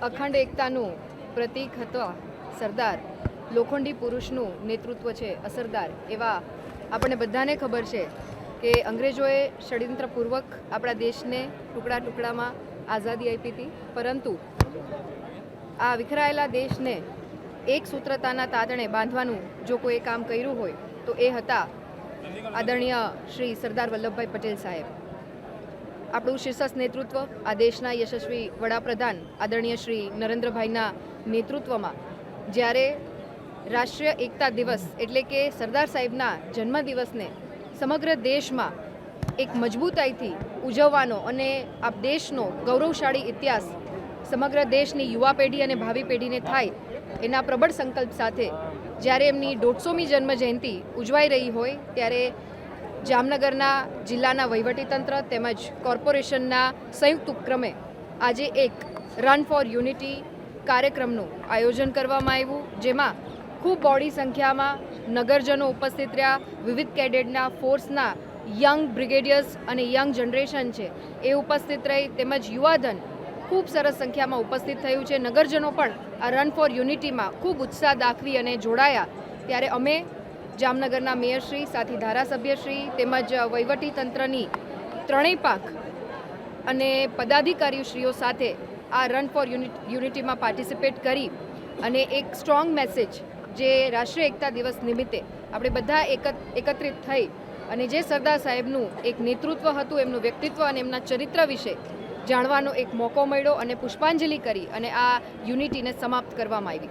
અખંડ એકતાનું પ્રતીક હતા સરદાર, લોખંડી પુરુષનું નેતૃત્વ છે અસરદાર. એવા આપણને બધાને ખબર છે કે અંગ્રેજોએ ષડયંત્રપૂર્વક આપણા દેશને ટુકડા ટુકડામાં આઝાદી આપી હતી, પરંતુ આ વિખરાયેલા દેશને એક સૂત્રતાના તાતણે બાંધવાનું જો કોઈ કામ કર્યું હોય તો એ હતા આદરણીય શ્રી સરદાર વલ્લભભાઈ પટેલ સાહેબ. આપણું શીર્ષસ્થ નેતૃત્વ, આ દેશના યશસ્વી વડાપ્રધાન આદરણીય શ્રી નરેન્દ્રભાઈના નેતૃત્વમાં જ્યારે રાષ્ટ્રીય એકતા દિવસ એટલે કે સરદાર સાહેબના જન્મદિવસને સમગ્ર દેશમાં એક મજબૂતાઈથી ઉજવવાનો અને આ દેશનો ગૌરવશાળી ઇતિહાસ સમગ્ર દેશની યુવા પેઢી અને ભાવિ પેઢીને થાય એના પ્રબળ સંકલ્પ સાથે જ્યારે એમની 150મી જન્મ જયંતિ ઉજવાઈ રહી હોય ત્યારે જામનગરના જિલ્લાના વહીવટીતંત્ર તેમજ કોર્પોરેશનના સંયુક્ત ઉપક્રમે આજે એક રન ફોર યુનિટી કાર્યક્રમનું આયોજન કરવામાં આવ્યું, જેમાં ખૂબ બહોળી સંખ્યામાં નગરજનો ઉપસ્થિત રહ્યા. વિવિધ કેડેટના ફોર્સના યંગ બ્રિગેડિયર્સ અને યંગ જનરેશન છે એ ઉપસ્થિત રહી, તેમજ યુવાધન ખૂબ સરસ સંખ્યામાં ઉપસ્થિત થયું છે. નગરજનો પણ આ રન ફોર યુનિટીમાં ખૂબ ઉત્સાહ દાખવી અને જોડાયા. ત્યારે અમે જામનગરના મેયરશ્રી, સાથી ધારાસભ્યશ્રી તેમજ વહીવટીતંત્રની ત્રણેય પાંખ અને પદાધિકારીશ્રીઓ સાથે આ રન ફોર યુનિટીમાં પાર્ટિસિપેટ કરી અને એક સ્ટ્રોંગ મેસેજ જે રાષ્ટ્રીય એકતા દિવસ નિમિત્તે આપણે બધા એકત્રિત થઈ અને જે સરદાર સાહેબનું એક નેતૃત્વ હતું, એમનું વ્યક્તિત્વ અને એમના ચરિત્ર વિશે જાણવાનો એક મોકો મળ્યો અને પુષ્પાંજલિ કરી અને આ યુનિટીને સમાપ્ત કરવામાં આવી.